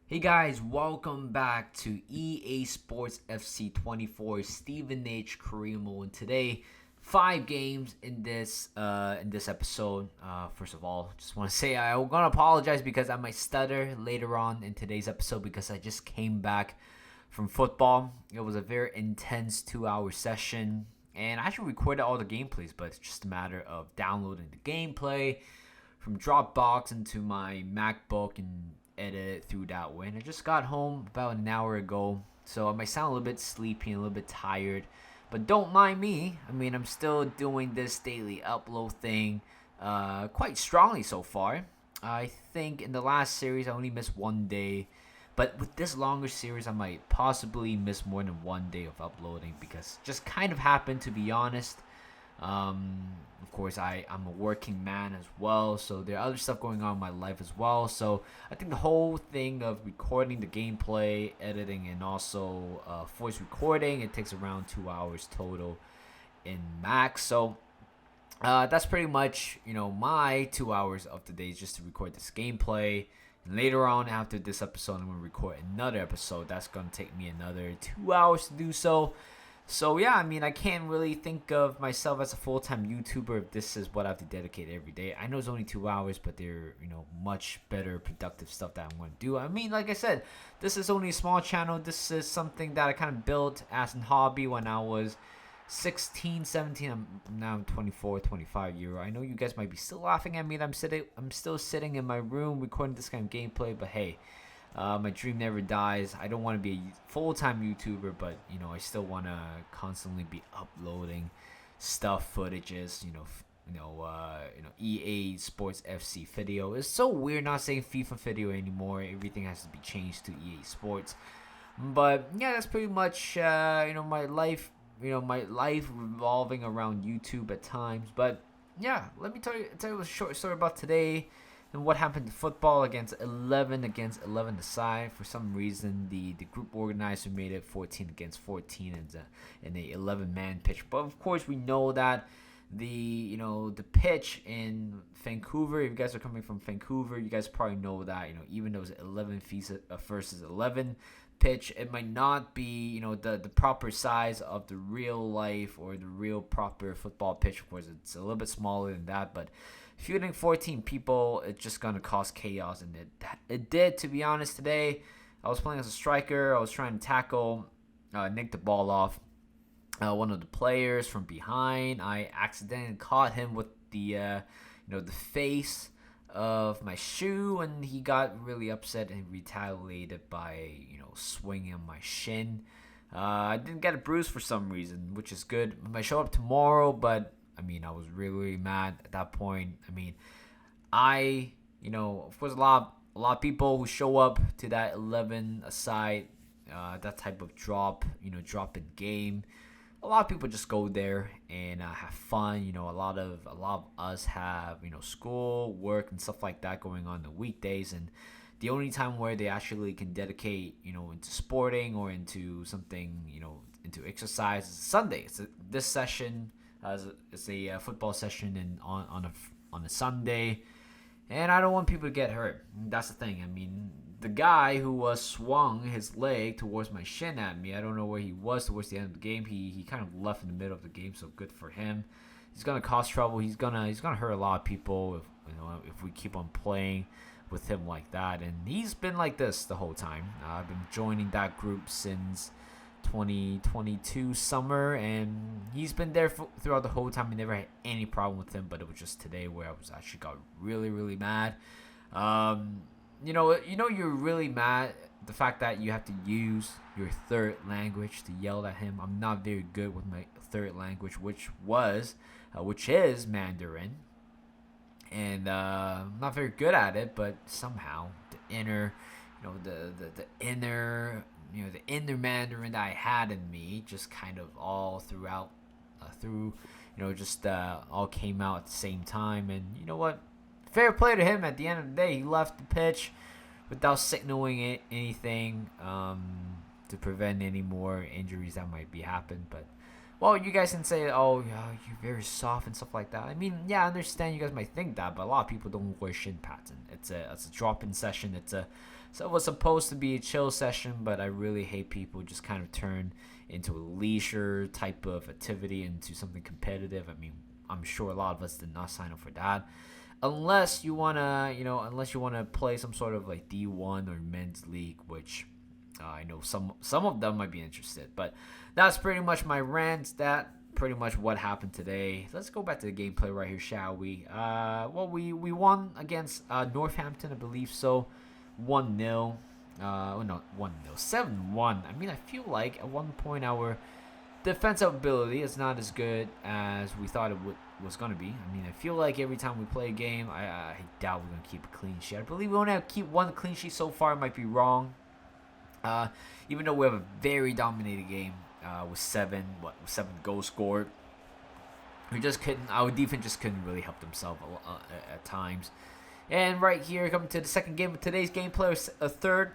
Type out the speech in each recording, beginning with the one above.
Hey guys, welcome back to EA Sports FC 24 Stevenage Korean mode. And today, 5 games in this episode. First of all, just want to say I'm gonna apologize because I might stutter later on in today's episode because I just came back from football. It was a very intense 2-hour session, and I actually recorded all the gameplays, but it's just a matter of downloading the gameplay from Dropbox into my MacBook and edit it through that way. And I just got home about an hour ago, so I might sound a little bit sleepy and a little bit tired, but don't mind me. I mean, I'm still doing this daily upload thing quite strongly so far. I think in the last series I only missed one day, but with this longer series I might possibly miss more than one day of uploading because it just kind of happened, to be honest. Of course, I'm a working man as well, so there are other stuff going on in my life as well. So I think the whole thing of recording the gameplay, editing, and also voice recording, it takes around 2 hours total in max. So that's pretty much my 2 hours of the day is just to record this gameplay. And later on, after this episode, I'm gonna record another episode. That's gonna take me another 2 hours to do so. So yeah, I mean, I can't really think of myself as a full-time YouTuber if this is what I have to dedicate every day. I know it's only 2 hours, but they're much better productive stuff that I'm going to do. I mean, like I said, this is only a small channel. This is something that I kind of built as a hobby when I was 16, 17. I'm now 24, 25 year old. I know you guys might be still laughing at me that I'm still sitting in my room recording this kind of gameplay, but hey. My dream never dies. I don't want to be a full-time YouTuber, but I still want to constantly be uploading stuff, footages. EA Sports FC video. It's so weird not saying FIFA video anymore. Everything has to be changed to EA Sports. But yeah, that's pretty much my life. My life revolving around YouTube at times. But yeah, let me tell you a short story about today. And what happened to football against 11 aside. For some reason, the group organizer made it 14 against 14 in a 11-man pitch. But of course, we know that the pitch in Vancouver. If you guys are coming from Vancouver, you guys probably know that even though it's 11 feet versus 11 pitch, it might not be the proper size of the real life or the real proper football pitch. Of course, it's a little bit smaller than that, but fielding 14 people, it's just gonna cause chaos, and it did. To be honest, today I was playing as a striker. I was trying to tackle, nick the ball off one of the players from behind. I accidentally caught him with the face of my shoe, and he got really upset and retaliated by swinging on my shin. I didn't get a bruise for some reason, which is good. I might show up tomorrow, but I mean, I was really mad at that point. I mean, of course, a lot of people who show up to that 11 aside, that type of drop in game. A lot of people just go there and have fun. A lot of us have school, work, and stuff like that going on the weekdays, and the only time where they actually can dedicate into sporting or into something into exercise is Sunday. This session. It's a football session on a Sunday, and I don't want people to get hurt. That's the thing. I mean, the guy who swung his leg towards my shin at me, I don't know where he was towards the end of the game. He kind of left in the middle of the game, so good for him. He's gonna cause trouble. He's gonna hurt a lot of people if we keep on playing with him like that. And he's been like this the whole time. I've been joining that group since 2022 summer, and he's been there throughout the whole time. I never had any problem with him, but it was just today where I was actually got really mad. You're really mad the fact that you have to use your third language to yell at him. I'm not very good with my third language, which is Mandarin, and I'm not very good at it. But somehow the inner Mandarin that I had in me just kind of all throughout, all came out at the same time. And you know what? Fair play to him. At the end of the day, he left the pitch without signaling anything to prevent any more injuries that might be happen. But well, you guys can say, oh, yeah, you're very soft and stuff like that. I mean, yeah, I understand you guys might think that, but a lot of people don't wear shin pads. And it's a drop-in session. It's a So it was supposed to be a chill session, but I really hate people just kind of turn into a leisure type of activity into something competitive. I mean, I'm sure a lot of us did not sign up for that. Unless you wanna, unless you wanna play some sort of like D1 or men's league, which I know some of them might be interested. But that's pretty much my rant. That pretty much what happened today. Let's go back to the gameplay right here, shall we? Well, we won against Northampton, I believe so, 1-0. No, 1-0, 7-1. I mean, I feel like at one point our defensive ability is not as good as we thought it was going to be. I mean, I feel like every time we play a game, I doubt we're going to keep a clean sheet. I believe we only have to keep one clean sheet so far. I might be wrong. Even though we have a very dominated game with seven goals scored, we just couldn't. Our defense just couldn't really help themselves at times. And right here, coming to the second game of today's gameplay, a third,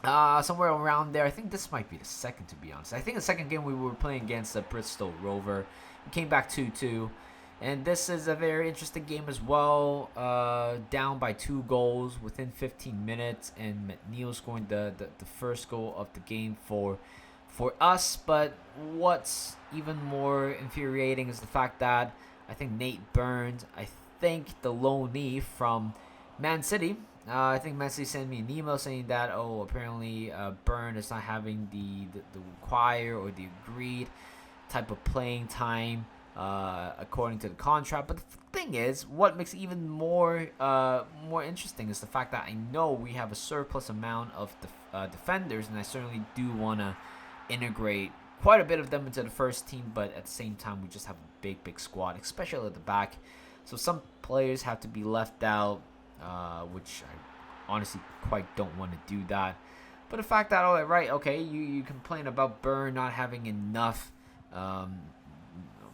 somewhere around there. I think this might be the second, to be honest. I think the second game we were playing against the Bristol Rover. We came back 2-2. And this is a very interesting game as well. Down by 2 goals within 15 minutes. And McNeil scoring the first goal of the game for us. But what's even more infuriating is the fact that I think Nate Burns, I think the loanee from Man City, I think Man City sent me an email saying that, apparently Burn is not having the required or the agreed type of playing time according to the contract. But the thing is, what makes it even more interesting is the fact that I know we have a surplus amount of defenders, and I certainly do want to integrate quite a bit of them into the first team, but at the same time, we just have a big squad, especially at the back. So some players have to be left out, which I honestly quite don't want to do that. But the fact that, you complain about Burn not having enough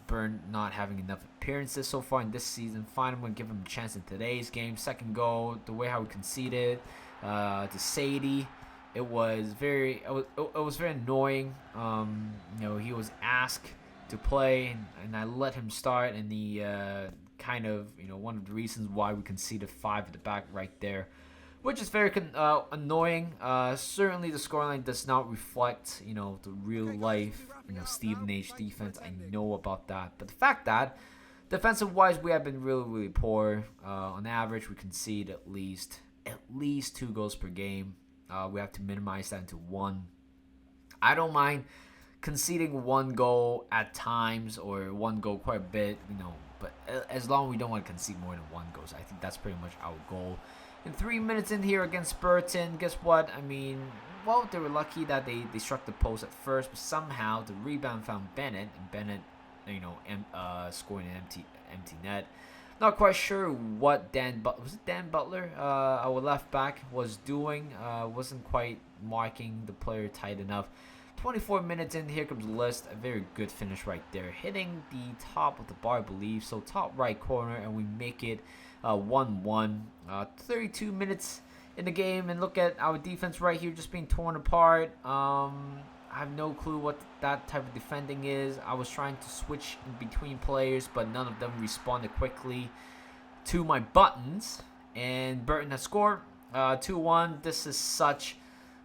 appearances so far in this season. Fine, I'm going to give him a chance in today's game. Second goal, the way how we conceded to Sadie, it was very annoying. He was asked to play, and I let him start, and the kind of, one of the reasons why we conceded 5 at the back right there, which is very annoying. Certainly the scoreline does not reflect, the real life, Stevenage defense. I know about that. But the fact that defensive-wise we have been really poor. On average, we concede at least 2 goals per game. We have to minimize that into 1. I don't mind conceding 1 goal at times, or 1 goal quite a bit, but as long as we don't want to concede more than 1 goal. So I think that's pretty much our goal. In 3 minutes in here against Burton, guess what? I mean, well, they were lucky that they struck the post at first, but somehow the rebound found Bennett, and Bennett, scoring an empty net. Not quite sure what Dan Butler, our left back, was doing. Wasn't quite marking the player tight enough. 24 minutes in, here comes List. A very good finish right there, hitting the top of the bar, I believe. So top right corner, and we make it 1-1. 32 minutes in the game, and look at our defense right here just being torn apart. I have no clue what that type of defending is. I was trying to switch in between players, but none of them responded quickly to my buttons. And Burton has scored 2-1. This is such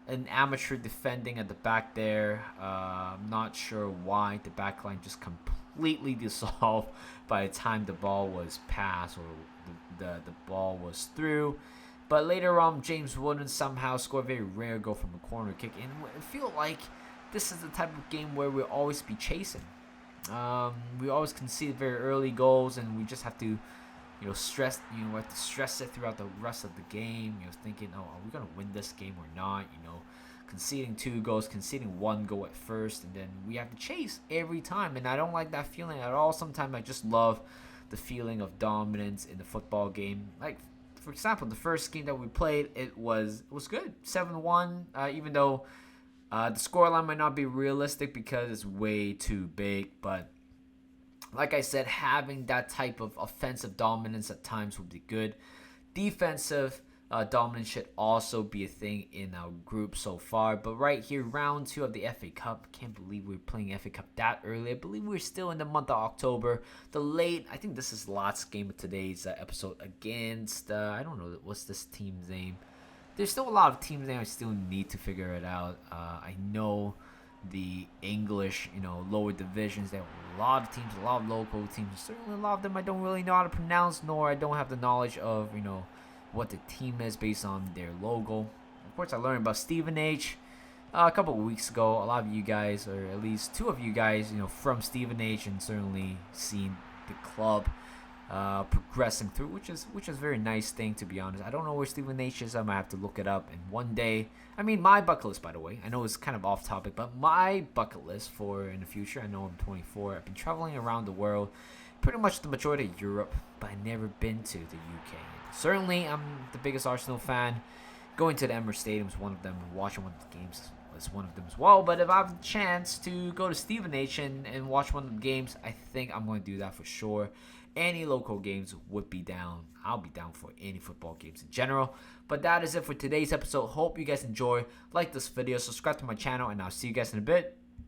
an amateur defending at the back there. I'm not sure why the back line just completely dissolved by the time the ball was passed or the ball was through. But later on, James Wooden somehow scored a very rare goal from a corner kick. And I feel like this is the type of game where we'll always be chasing. We always concede very early goals, and we just have to, stress. We have to stress it throughout the rest of the game. Thinking, are we gonna win this game or not? Conceding 2 goals, conceding 1 goal at first, and then we have to chase every time. And I don't like that feeling at all. Sometimes I just love the feeling of dominance in the football game. Like, for example, the first game that we played, it was good, 7-1. Even though the scoreline might not be realistic because it's way too big, but like I said, having that type of offensive dominance at times would be good. Defensive dominance should also be a thing in our group so far. But right here, round 2 of the FA Cup. Can't believe we're playing FA Cup that early. I believe we're still in the month of October. I think this is the last game of today's episode against, I don't know, what's this team's name? there's still a lot of teams there I still need to figure it out. I know the English, lower divisions. There are a lot of teams, a lot of local teams. Certainly, a lot of them I don't really know how to pronounce, nor I don't have the knowledge of, what the team is based on their logo. Of course, I learned about Stevenage a couple of weeks ago. A lot of you guys, or at least two of you guys, from Stevenage, and certainly seen the club progressing through, which is a very nice thing, to be honest. I don't know where Stevenage is. I might have to look it up. And one day, my bucket list, by the way, I know it's kind of off topic, but my bucket list for in the future. I know I'm 24. I've been traveling around the world, pretty much the majority of Europe, but I've never been to the UK. Certainly, I'm the biggest Arsenal fan. Going to the Emirates Stadium is one of them. Watching one of the games is one of them as well. But if I have the chance to go to Stevenage and watch one of the games, I think I'm going to do that for sure. Any local games would be down. I'll be down for any football games in general. But that is it for today's episode. Hope you guys enjoy. Like this video, subscribe to my channel, and I'll see you guys in a bit.